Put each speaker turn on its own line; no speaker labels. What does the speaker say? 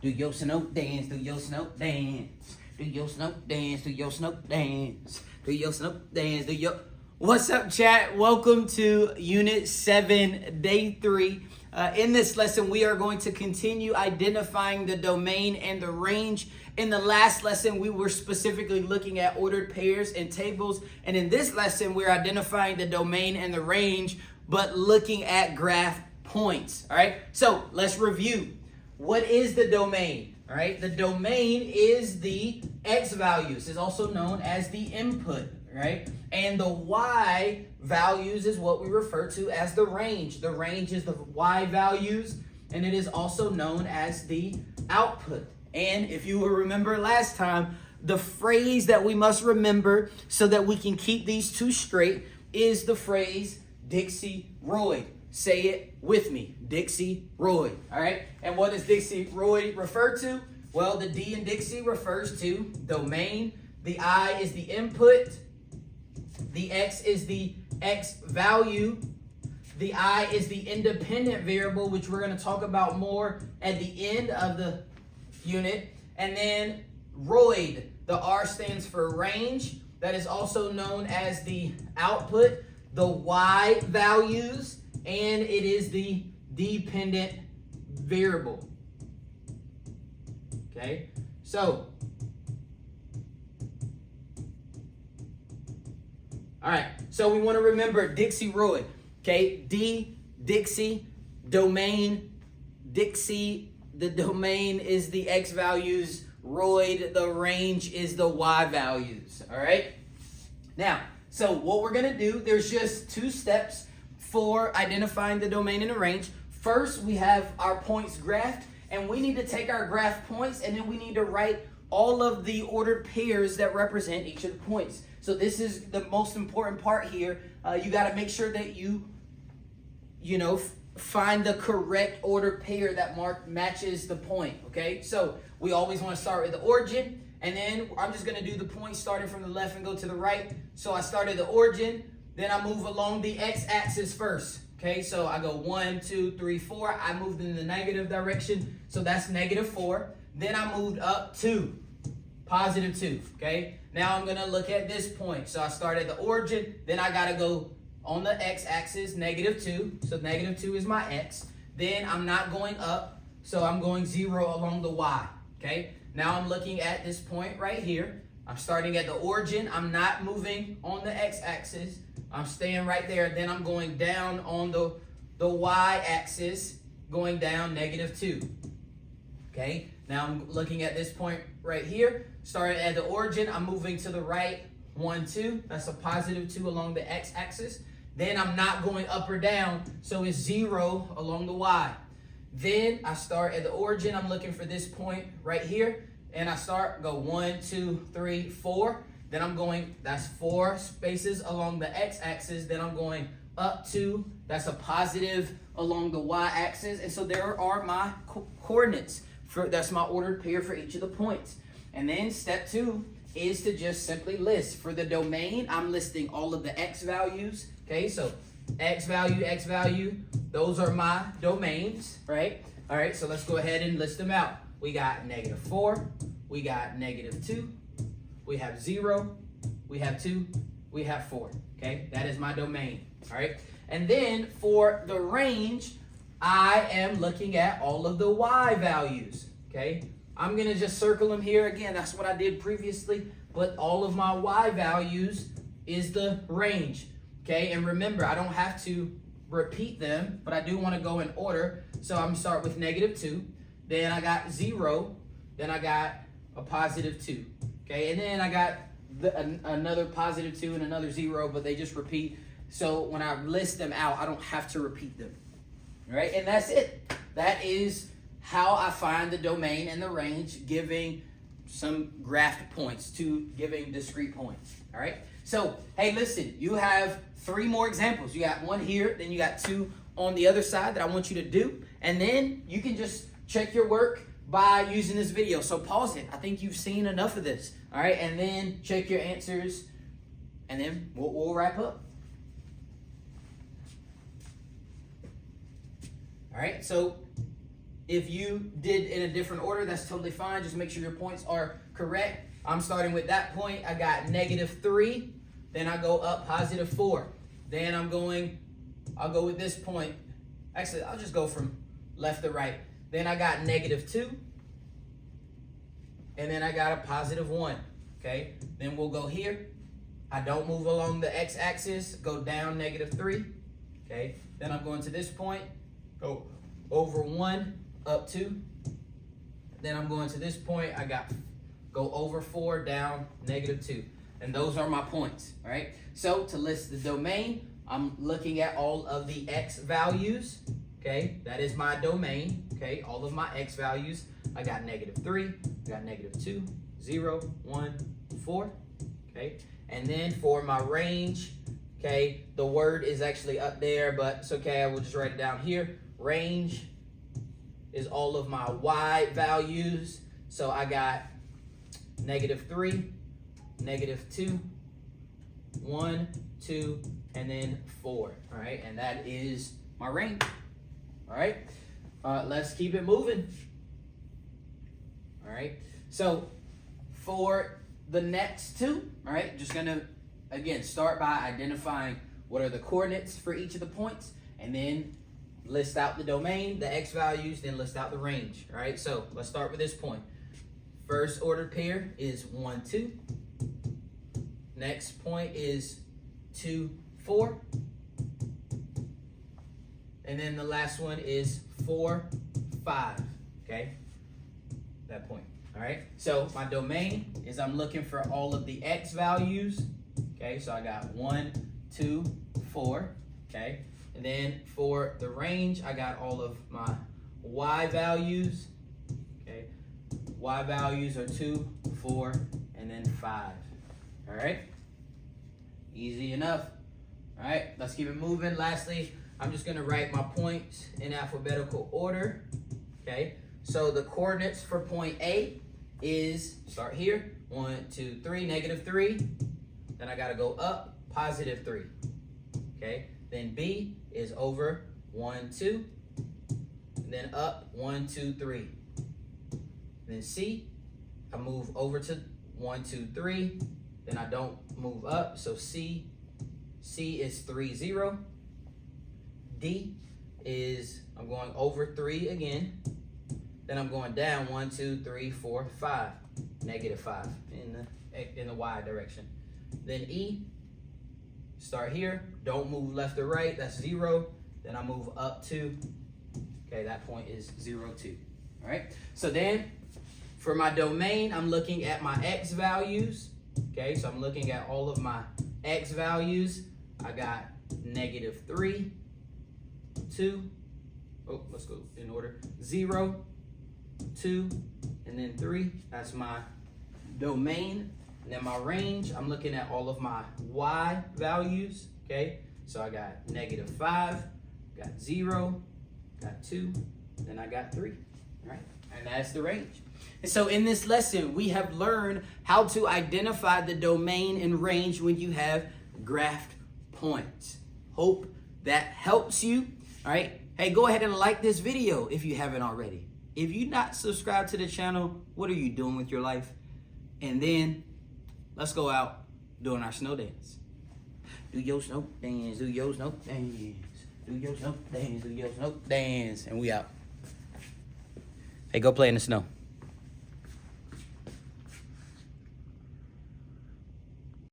Do your snow dance, do your snow dance. Do your snow dance, do your snow dance. Do your snow dance, do your... What's up, chat? Welcome to Unit 7, Day 3. In this lesson, we are going to continue identifying the domain and the range. In the last lesson, we were specifically looking at ordered pairs and tables. And in this lesson, we're identifying the domain and the range, but looking at graph points. All right, so let's review. What is the domain? All right, the domain is the x values. It's also known as the input, right? And the y values is what we refer to as the range. The range is the y values, and it is also known as the output. And if you will remember last time, the phrase that we must remember so that we can keep these two straight is the phrase Dixie-Royd. Say it with me, Dixie-Royd, all right? And what does Dixie-Royd refer to? Well, the D in Dixie refers to domain. The I is the input. The X is the X value. The I is the independent variable, which we're going to talk about more at the end of the unit. And then Royd, the R stands for range. That is also known as the output, the Y values, and it is the dependent variable. Okay, so all right, so we want to remember Dixie-Royd. Okay, D, Dixie, domain, Dixie, the domain is the X values, Royd, the range is the Y values. All right, now, so what we're going to do, there's just two steps for identifying the domain and the range. First, we have our points graphed, and we need to take our graph points, and then we need to write all of the ordered pairs that represent each of the points. So this is the most important part here. You got to make sure that you find the correct ordered pair that matches the point, okay? So we always want to start with the origin, and then I'm just going to do the points starting from the left and go to the right. So I started the origin, then I move along the x-axis first. Okay, so I go 1, 2, 3, 4. I moved in the negative direction, so that's -4. Then I moved up 2, +2. Okay, now I'm gonna look at this point. So I started the origin, then I gotta go on the x-axis, -2. So -2 is my x. Then I'm not going up, so I'm going 0 along the y. Okay, now I'm looking at this point right here. I'm starting at the origin. I'm not moving on the x-axis. I'm staying right there. Then I'm going down on the y-axis, going down -2. Okay, now I'm looking at this point right here. Starting at the origin, I'm moving to the right, 1, 2. That's a +2 along the x-axis. Then I'm not going up or down, so it's 0 along the y. Then I start at the origin. I'm looking for this point right here. And I go 1, 2, 3, 4. Then I'm going, that's 4 spaces along the x-axis. Then I'm going up 2. That's a positive along the y-axis. And so there are my coordinates. That's my ordered pair for each of the points. And then step 2 is to just simply list. For the domain, I'm listing all of the x values. Okay, so x value, those are my domains, right? All right, so let's go ahead and list them out. We got -4, we got -2, we have 0, we have 2, we have 4. Okay, that is my domain. All right, and then for the range, I am looking at all of the y values. Okay, I'm gonna just circle them here again. That's what I did previously, but all of my y values is the range. Okay, and remember, I don't have to repeat them, but I do want to go in order. So I'm gonna start with -2. Then I got 0, then I got a +2, okay? And then I got another +2 and another 0, but they just repeat. So when I list them out, I don't have to repeat them, all right? And that's it. That is how I find the domain and the range, giving some graphed points to giving discrete points, all right? So, hey, listen, you have 3 more examples. You got 1 here, then you got 2 on the other side that I want you to do, and then you can just check your work by using this video. So pause it. I think you've seen enough of this. All right, and then check your answers, and then we'll wrap up. All right, so If you did in a different order, that's totally fine. Just make sure your points are correct. I'm starting with that point. I got -3. Then I go up +4. Then I'll go with this point. Actually, I'll just go from left to right. Then I got -2. And then I got a +1. Okay. Then we'll go here. I don't move along the x-axis. Go down -3. Okay. Then I'm going to this point. Go over 1, up 2. Then I'm going to this point. Go over 4, down -2. And those are my points, all right? So to list the domain, I'm looking at all of the x values, okay? That is my domain, okay? All of my x values. I got -3, I got -2, 0, 1, 4, okay? And then for my range, okay, the word is actually up there, but it's okay, I will just write it down here. Range is all of my y values. So I got -3, -2, 1, 2, and then 4. All right, and that is my range. All right, let's keep it moving. All right, so for the next two, all right, just gonna again start by identifying what are the coordinates for each of the points, and then list out the domain, the x values, then list out the range. All right, so let's start with this point. First ordered pair is 1, 2. Next point is 2, 4. And then the last one is 4, 5. Okay, that point. All right, so my domain is I'm looking for all of the x values. Okay, so I got 1, 2, 4. Okay, and then for the range, I got all of my y values. Okay, y values are 2, 4, and then 5. All right, easy enough. All right, let's keep it moving. Lastly, I'm just gonna write my points in alphabetical order. Okay, so the coordinates for point A is, start here, 1, 2, 3, -3. Then I gotta go up, +3. Okay, then B is over 1, 2, and then up 1, 2, 3. Then C, I move over to 1, 2, 3. Then I don't move up, so C is 3, 0. D is, I'm going over 3 again. Then I'm going down 1, 2, 3, 4, 5. -5 in the Y direction. Then E, start here, don't move left or right, that's 0. Then I move up 2. Okay, that point is 0, 2. All right, so then for my domain, I'm looking at my x values. Okay, so I'm looking at all of my x values. I got -3, 2, oh, let's go in order, 0, 2, and then 3. That's my domain. And then my range, I'm looking at all of my y values. Okay, so I got -5, got 0, got 2, then I got 3. All right, and that's the range. And so in this lesson, we have learned how to identify the domain and range when you have graphed points. Hope that helps you. All right. Hey, go ahead and like this video if you haven't already. If you're not subscribed to the channel, what are you doing with your life? And then let's go out doing our snow dance. Do your snow dance, do your snow dance, do your snow dance, do your snow dance. And we out. Hey, go play in the snow.